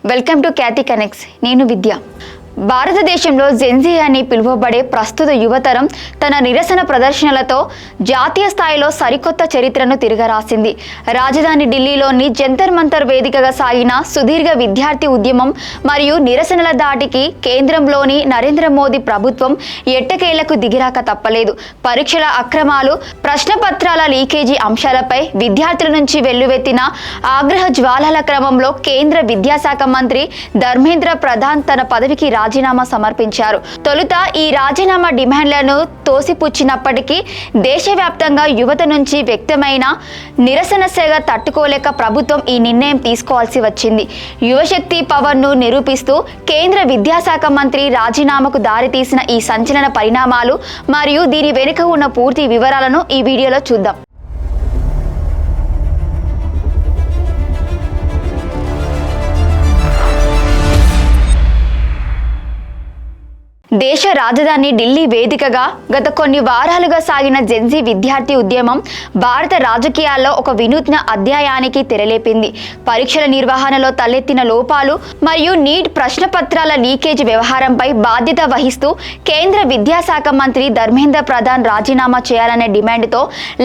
Welcome to Khyati connects. నేను విద్య. భారతదేశంలో Gen Z అని పిలువబడే ప్రస్తుత యువతరం తన నిరసన ప్రదర్శనలతో జాతీయ స్థాయిలో సరికొత్త చరిత్రను తిరగరాసింది. రాజధాని ఢిల్లీలోని జంతర్ మంతర్ వేదికగా సాగిన సుదీర్ఘ విద్యార్థి ఉద్యమం మరియు నిరసనల దాటికి కేంద్రంలోని నరేంద్ర మోదీ ప్రభుత్వం ఎట్టకేలకు దిగిరాక తప్పలేదు. పరీక్షల అక్రమాలు, ప్రశ్నపత్రాల లీకేజీ అంశాలపై విద్యార్థుల నుంచి వెల్లువెత్తిన ఆగ్రహ జ్వాలల క్రమంలో కేంద్ర విద్యాశాఖ మంత్రి ధర్మేంద్ర ప్రధాన్ తన పదవికి రాజీనామా సమర్పించారు. తొలుత ఈ రాజీనామా డిమాండ్లను తోసిపుచ్చినప్పటికీ దేశవ్యాప్తంగా యువత నుంచి వ్యక్తమైన నిరసన సెగ తట్టుకోలేక ప్రభుత్వం ఈ నిర్ణయం తీసుకోవాల్సి వచ్చింది. యువశక్తి పవర్ను నిరూపిస్తూ కేంద్ర విద్యాశాఖ మంత్రి రాజీనామాకు దారితీసిన ఈ సంచలన పరిణామాలు మరియు దీని వెనుక ఉన్న పూర్తి వివరాలను ఈ వీడియోలో చూద్దాం. దేశ రాజధాని ఢిల్లీ వేదికగా గత కొన్ని వారాలుగా సాగిన జెన్జీ విద్యార్థి ఉద్యమం భారత రాజకీయాల్లో ఒక వినూత్న అధ్యాయానికి తెరలేపింది. పరీక్షల నిర్వహణలో తలెత్తిన లోపాలు మరియు నీట్ ప్రశ్నపత్రాల లీకేజ్ వ్యవహారంపై బాధ్యత వహిస్తూ కేంద్ర విద్యాశాఖ మంత్రి ధర్మేంద్ర ప్రధాన్ రాజీనామా చేయాలనే డిమాండ్తో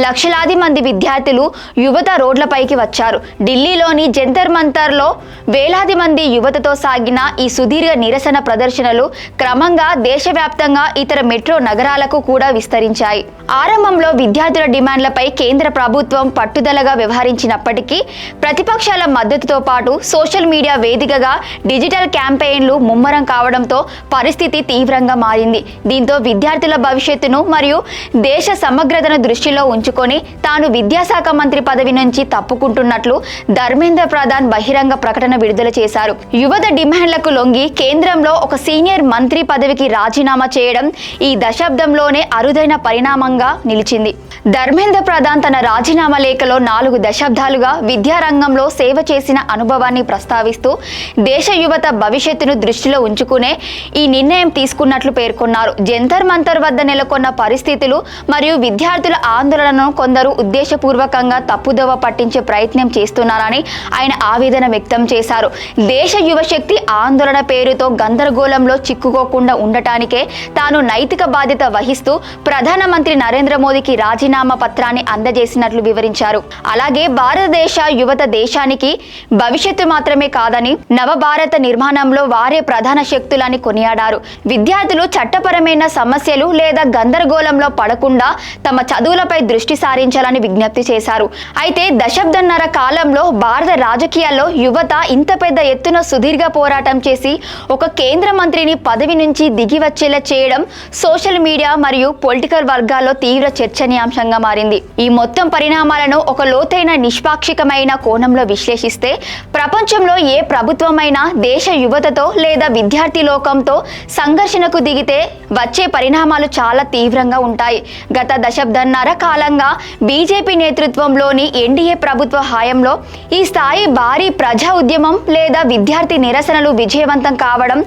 లక్షలాది మంది విద్యార్థులు, యువత రోడ్లపైకి వచ్చారు. ఢిల్లీలోని జంతర్ మంతర్లో వేలాది మంది యువతతో సాగిన ఈ సుదీర్ఘ నిరసన ప్రదర్శనలు క్రమంగా దేశవ్యాప్తంగా ఇతర మెట్రో నగరాలకు కూడా విస్తరించాయి. ఆరంభంలో విద్యార్థుల డిమాండ్లపై కేంద్ర ప్రభుత్వం పట్టుదలగా వ్యవహరించినప్పటికీ ప్రతిపక్షాల మద్దతుతో పాటు సోషల్ మీడియా వేదికగా డిజిటల్ క్యాంపెయిన్లు ముమ్మరం కావడంతో పరిస్థితి తీవ్రంగా మారింది. దీంతో విద్యార్థుల భవిష్యత్తును మరియు దేశ సమగ్రతను దృష్టిలో ఉంచుకొని తాను విద్యాశాఖ మంత్రి పదవి నుంచి తప్పుకుంటున్నట్లు ధర్మేంద్ర ప్రధాన్ బహిరంగ ప్రకటన విడుదల చేశారు. యువత డిమాండ్లకు లొంగి కేంద్రంలో ఒక సీనియర్ మంత్రి పదవికి రాజీనామా చేయడం ఈ దశాబ్దంలోనే అరుదైన పరిణామంగా నిలిచింది. ధర్మేంద్ర ప్రధాన్ తన రాజీనామా లేఖలో 4 దశాబ్దాలుగా విద్యారంగంలో సేవ చేసిన అనుభవాన్ని ప్రస్తావిస్తూ దేశ యువత భవిష్యత్తును దృష్టిలో ఉంచుకునే ఈ నిర్ణయం తీసుకున్నట్లు పేర్కొన్నారు. జంతర్ మంతర్ వద్ద నెలకొన్న పరిస్థితులు మరియు విద్యార్థుల ఆందోళనను కొందరు ఉద్దేశపూర్వకంగా తప్పుదోవ పట్టించే ప్రయత్నం చేస్తున్నారని ఆయన ఆవేదన వ్యక్తం చేశారు. దేశ యువశక్తి ఆందోళన పేరుతో గందరగోళంలో చిక్కుకోకుండా ఉండటానికే తాను నైతిక బాధ్యత వహిస్తూ ప్రధానమంత్రి నరేంద్ర మోదీకి రాజీనామా పత్రాన్ని అందజేసినట్లు వివరించారు. అలాగే భారతదేశ యువత దేశానికి భవిష్యత్తు మాత్రమే కాదని నవభారత నిర్మాణంలో వారే ప్రధాన శక్తులని కొనియాడారు. విద్యార్థులు చట్టపరమైన సమస్యలు లేదా గందరగోళంలో పడకుండా తమ చదువులపై దృష్టి సారించాలని విజ్ఞప్తి చేశారు. అయితే దశాబ్దన్నర కాలంలో భారత రాజకీయాల్లో యువత ఇంత పెద్ద ఎత్తున సుదీర్ఘ పోరాటం చేసి ఒక కేంద్ర మంత్రిని పదవి నుంచి దిగి వచ్చేలా చేయడం సోషల్ మీడియా మరియు పొలిటికల్ వర్గాల్లో తీవ్ర చర్చనీయాంశంగా మారింది. ఈ మొత్తం పరిణామాలను ఒక లోతైన నిష్పాక్షికమైన కోణంలో విశ్లేషిస్తే ప్రపంచంలో ఏ ప్రభుత్వమైనా దేశ యువతతో లేదా విద్యార్థి లోకంతో సంఘర్షణకు దిగితే వచ్చే పరిణామాలు చాలా తీవ్రంగా ఉంటాయి. గత దశాబ్దన్నర కాలంగా బీజేపీ నేతృత్వంలోని ఎన్డీఏ ప్రభుత్వ హయాంలో ఈ స్థాయి భారీ ప్రజా ఉద్యమం లేదా విద్యార్థి నిరసనలు విజయవంతం కావడం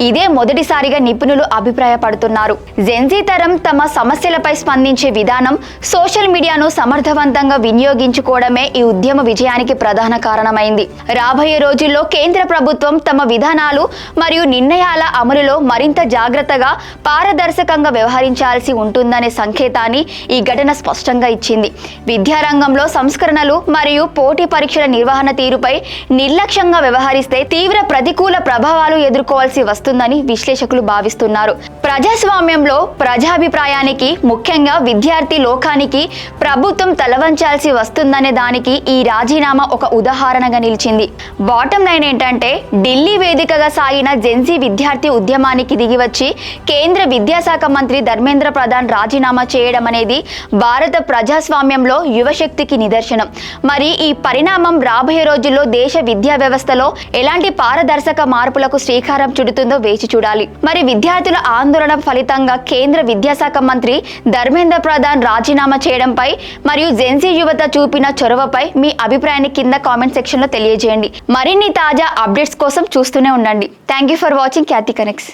ఇదే మొదటిసారిగా నిపుణులు అభిప్రాయపడుతున్నారు. జెన్జీ తరం తమ సమస్యలపై స్పందించే విధానం, సోషల్ మీడియాను సమర్థవంతంగా వినియోగించుకోవడమే ఈ ఉద్యమ విజయానికి ప్రధాన కారణమైంది. రాబోయే రోజుల్లో కేంద్ర ప్రభుత్వం తమ విధానాలు మరియు నిర్ణయాల అమలులో మరింత జాగ్రత్తగా, పారదర్శకంగా వ్యవహరించాల్సి ఉంటుందనే సంకేతాన్ని ఈ ఘటన స్పష్టంగా ఇచ్చింది. విద్యారంగంలో సంస్కరణలు మరియు పోటీ పరీక్షల నిర్వహణ తీరుపై నిర్లక్ష్యంగా వ్యవహరిస్తే తీవ్ర ప్రతికూల ప్రభావాలు ఎదుర్కోవాల్సి వస్తుందని విశ్లేషకులు భావిస్తున్నారు. ప్రజాస్వామ్యంలో ప్రజాభిప్రాయానికి, ముఖ్యంగా విద్యార్థి లోకానికి ప్రభుత్వం తలవంచాల్సి వస్తుందనే దానికి ఈ రాజీనామా ఒక ఉదాహరణగా నిలిచింది. బాటం లైన్ ఏంటంటే ఢిల్లీ వేదికగా సాగిన జెన్జీ విద్యార్థి ఉద్యమానికి దిగివచ్చి కేంద్ర విద్యాశాఖ మంత్రి ధర్మేంద్ర ప్రధాన్ రాజీనామా చేయడం అనేది భారత ప్రజాస్వామ్యంలో యువశక్తికి నిదర్శనం. మరి ఈ పరిణామం రాబోయే రోజుల్లో దేశ విద్యా వ్యవస్థలో ఎలాంటి పారదర్శక మార్పులకు శ్రీకారం చుడుతుందో వేచి చూడాలి. మరి విద్యార్థుల ఆందోళన ఫలితంగా కేంద్ర విద్యాశాఖ మంత్రి ధర్మేంద్ర ప్రధాన్ రాజీనామా చేయడంపై మరియు జెన్జీ యువత చూపిన చొరవపై మీ అభిప్రాయాన్ని కింద కామెంట్ సెక్షన్ లో తెలియజేయండి. మరిన్ని తాజా అప్డేట్స్ కోసం చూస్తూనే ఉండండి. Thank you for watching Khyati connects.